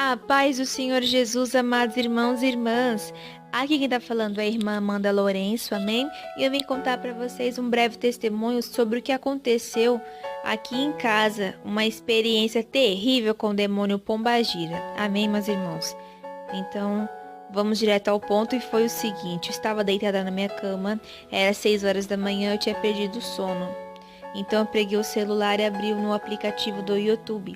A paz do Senhor Jesus, amados irmãos e irmãs. Aqui quem está falando é a irmã Amanda Lourenço, amém? E eu vim contar para vocês um breve testemunho sobre o que aconteceu aqui em casa, uma experiência terrível com o demônio Pombagira, amém, meus irmãos? Então, vamos direto ao ponto e foi o seguinte, eu estava deitada na minha cama, era 6 horas da manhã, eu tinha perdido o sono. Então eu peguei o celular e abri no aplicativo do YouTube,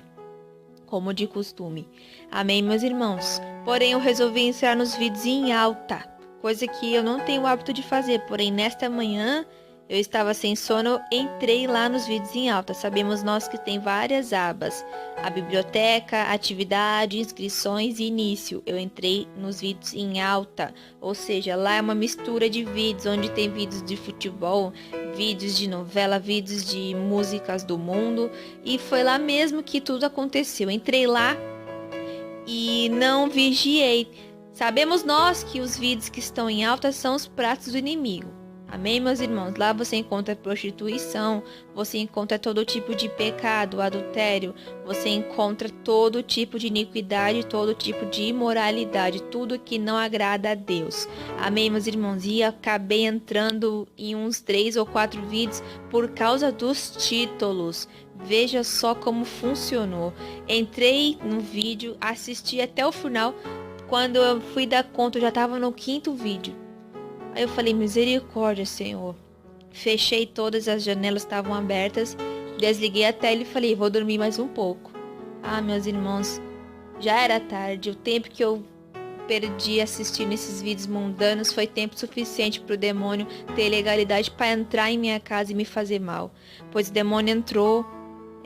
como de costume. Amém, meus irmãos? Porém, eu resolvi entrar nos vídeos em alta, coisa que eu não tenho o hábito de fazer. Porém, nesta manhã, eu estava sem sono, entrei lá nos vídeos em alta. Sabemos nós que tem várias abas. A biblioteca, atividade, inscrições e início. Eu entrei nos vídeos em alta, ou seja, lá é uma mistura de vídeos, onde tem vídeos de futebol, vídeos de novela, vídeos de músicas do mundo. E foi lá mesmo que tudo aconteceu. Entrei lá e não vigiei. Sabemos nós que os vídeos que estão em alta são os pratos do inimigo. Amém, meus irmãos? Lá você encontra prostituição, você encontra todo tipo de pecado, adultério, você encontra todo tipo de iniquidade, todo tipo de imoralidade, tudo que não agrada a Deus. Amém, meus irmãos? E acabei entrando em uns 3 ou 4 vídeos por causa dos títulos. Veja só como funcionou. Entrei no vídeo, assisti até o final. Quando eu fui dar conta, eu já estava no 5º vídeo. Aí eu falei, misericórdia, Senhor. Fechei todas as janelas, estavam abertas. Desliguei a tela e falei, vou dormir mais um pouco. Ah, meus irmãos, já era tarde. O tempo que eu perdi assistindo esses vídeos mundanos foi tempo suficiente para o demônio ter legalidade para entrar em minha casa e me fazer mal. Pois o demônio entrou,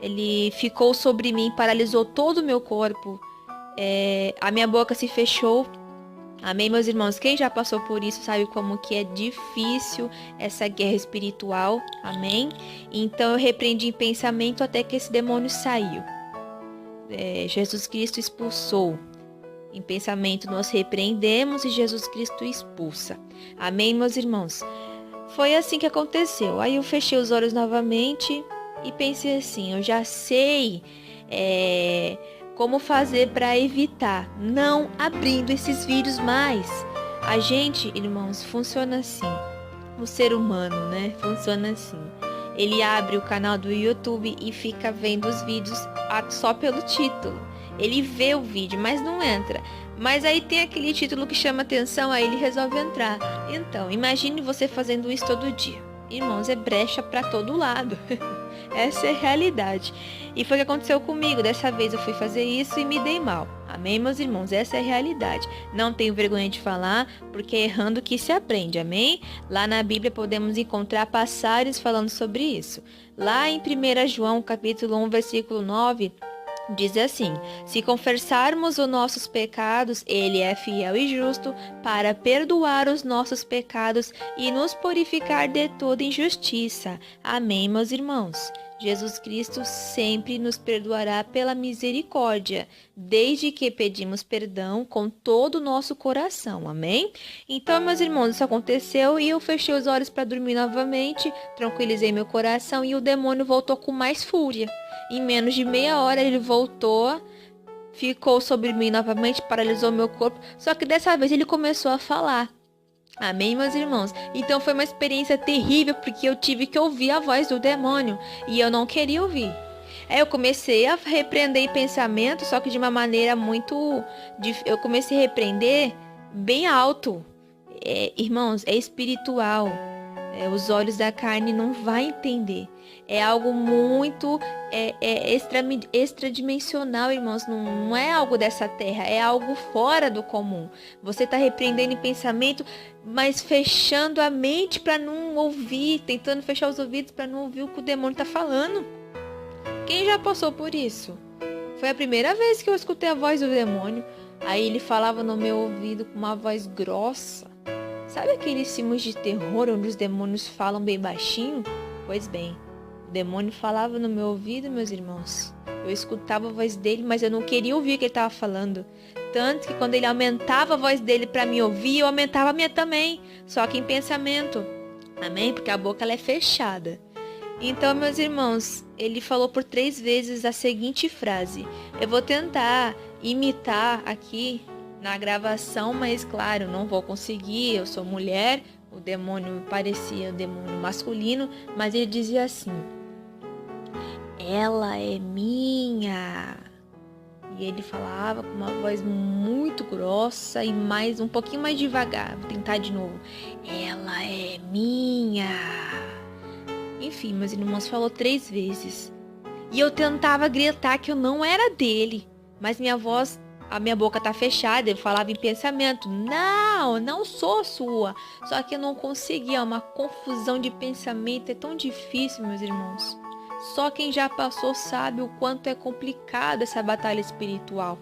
ele ficou sobre mim, paralisou todo o meu corpo. A minha boca se fechou. Amém, meus irmãos? Quem já passou por isso sabe como que é difícil essa guerra espiritual. Amém? Então eu repreendi em pensamento até que esse demônio saiu. Jesus Cristo expulsou. Em pensamento nós repreendemos e Jesus Cristo expulsa. Amém, meus irmãos? Foi assim que aconteceu. Aí eu fechei os olhos novamente e pensei assim, eu já sei como fazer para evitar não abrindo esses vídeos mais. A gente, irmãos, funciona assim. O ser humano, né? Funciona assim. Ele abre o canal do YouTube e fica vendo os vídeos só pelo título. Ele vê o vídeo, mas não entra. Mas aí tem aquele título que chama atenção, aí ele resolve entrar. Então, imagine você fazendo isso todo dia. Irmãos, é brecha para todo lado. Essa é a realidade. E foi o que aconteceu comigo. Dessa vez eu fui fazer isso e me dei mal. Amém, meus irmãos? Essa é a realidade. Não tenho vergonha de falar, porque é errando que se aprende. Amém? Lá na Bíblia podemos encontrar passagens falando sobre isso. Lá em 1 João, capítulo 1, versículo 9... diz assim, se confessarmos os nossos pecados, Ele é fiel e justo para perdoar os nossos pecados e nos purificar de toda injustiça. Amém, meus irmãos? Jesus Cristo sempre nos perdoará pela misericórdia, desde que pedimos perdão com todo o nosso coração, amém? Então, meus irmãos, isso aconteceu e eu fechei os olhos para dormir novamente, tranquilizei meu coração e o demônio voltou com mais fúria. Em menos de meia hora ele voltou, ficou sobre mim novamente, paralisou meu corpo, só que dessa vez ele começou a falar. Amém, meus irmãos? Então foi uma experiência terrível, porque eu tive que ouvir a voz do demônio e eu não queria ouvir. Eu comecei a repreender em pensamento, só que de uma maneira muito... Eu comecei a repreender bem alto. Irmãos, é espiritual. Os olhos da carne não vão entender. É algo muito extradimensional, irmãos. Não é algo dessa terra, é algo fora do comum. Você está repreendendo em pensamento, mas fechando a mente para não ouvir, tentando fechar os ouvidos para não ouvir o que o demônio está falando. Quem já passou por isso? Foi a primeira vez que eu escutei a voz do demônio. Aí ele falava no meu ouvido com uma voz grossa. Sabe aqueles filmes de terror onde os demônios falam bem baixinho? Pois bem, o demônio falava no meu ouvido, meus irmãos. Eu escutava a voz dele, mas eu não queria ouvir o que ele estava falando. Tanto que quando ele aumentava a voz dele para me ouvir, eu aumentava a minha também. Só que em pensamento. Amém? Porque a boca ela é fechada. Então, meus irmãos, ele falou por 3 vezes a seguinte frase. Eu vou tentar imitar aqui na gravação, mas claro, não vou conseguir, eu sou mulher, o demônio parecia um demônio masculino, mas ele dizia assim: ela é minha. E ele falava com uma voz muito grossa e um pouquinho mais devagar. Vou tentar de novo. Ela é minha. Enfim, meus irmãos, falou 3 vezes. E eu tentava gritar que eu não era dele, mas a minha boca tá fechada, eu falava em pensamento: não, não sou sua. Só que eu não conseguia, uma confusão de pensamento, é tão difícil, meus irmãos. Só quem já passou sabe o quanto é complicado essa batalha espiritual.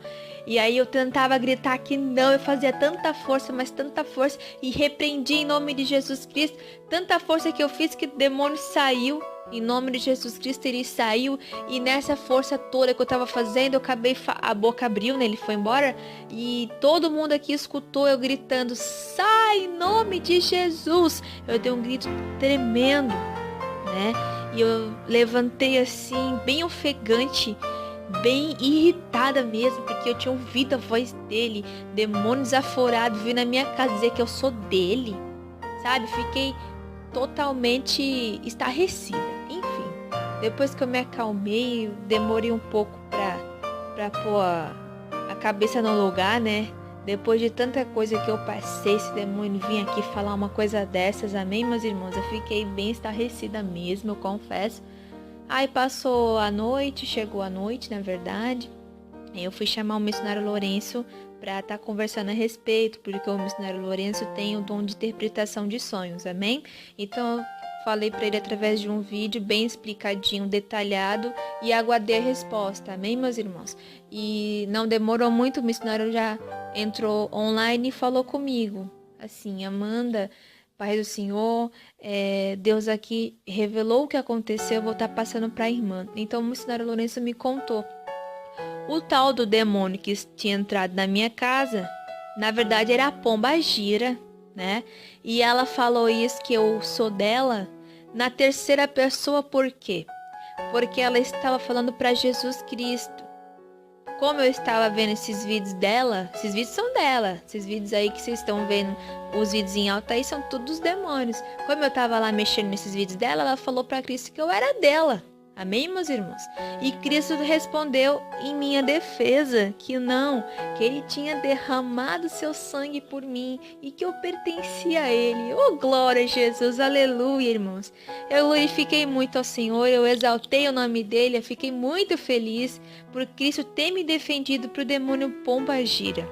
E aí eu tentava gritar que não, eu fazia tanta força, mas tanta força, e repreendi em nome de Jesus Cristo. Tanta força que eu fiz que o demônio saiu. Em nome de Jesus Cristo ele saiu, e nessa força toda que eu tava fazendo, eu acabei, a boca abriu, né? Ele foi embora, e todo mundo aqui escutou eu gritando: sai em nome de Jesus. Eu dei um grito tremendo, né? E eu levantei assim, bem ofegante, bem irritada mesmo, porque eu tinha ouvido a voz dele, demônio desaforado, vindo na minha casa dizer que eu sou dele, sabe? Fiquei totalmente estarrecida. Enfim, depois que eu me acalmei, eu demorei um pouco pra pôr a cabeça no lugar, né? Depois de tanta coisa que eu passei, esse demônio vinha aqui falar uma coisa dessas, amém, meus irmãos? Eu fiquei bem estarrecida mesmo, eu confesso. Aí passou a noite, chegou a noite, na verdade. Eu fui chamar o missionário Lourenço para estar conversando a respeito, porque o missionário Lourenço tem o dom de interpretação de sonhos, amém? Então eu falei para ele através de um vídeo bem explicadinho, detalhado, e aguardei a resposta, amém, meus irmãos? E não demorou muito, o missionário já entrou online e falou comigo, assim: Amanda, Pai do Senhor, Deus aqui revelou o que aconteceu, eu vou estar passando para a irmã. Então o missionário Lourenço me contou. O tal do demônio que tinha entrado na minha casa, na verdade era a pomba gira, né? E ela falou isso, que eu sou dela, na terceira pessoa. Por quê? Porque ela estava falando para Jesus Cristo. Como eu estava vendo esses vídeos dela, esses vídeos são dela, esses vídeos aí que vocês estão vendo, os vídeos em alta aí, são todos dos demônios. Como eu estava lá mexendo nesses vídeos dela, ela falou para Cristo que eu era dela. Amém, meus irmãos? E Cristo respondeu em minha defesa que não, que ele tinha derramado seu sangue por mim e que eu pertencia a ele. Oh, glória a Jesus, aleluia, irmãos. Eu glorifiquei muito ao Senhor, eu exaltei o nome dele, eu fiquei muito feliz por Cristo ter me defendido para o demônio pomba gira.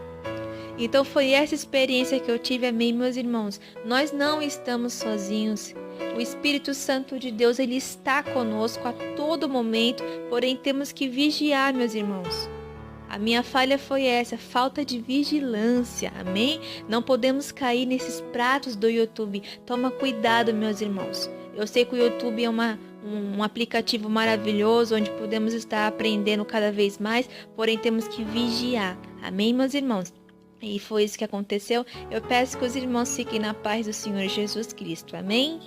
Então foi essa experiência que eu tive, amém, meus irmãos? Nós não estamos sozinhos. O Espírito Santo de Deus, ele está conosco a todo momento, porém temos que vigiar, meus irmãos. A minha falha foi essa, falta de vigilância, amém? Não podemos cair nesses pratos do YouTube. Toma cuidado, meus irmãos. Eu sei que o YouTube é um aplicativo maravilhoso, onde podemos estar aprendendo cada vez mais, porém temos que vigiar, amém, meus irmãos? E foi isso que aconteceu. Eu peço que os irmãos fiquem na paz do Senhor Jesus Cristo, amém?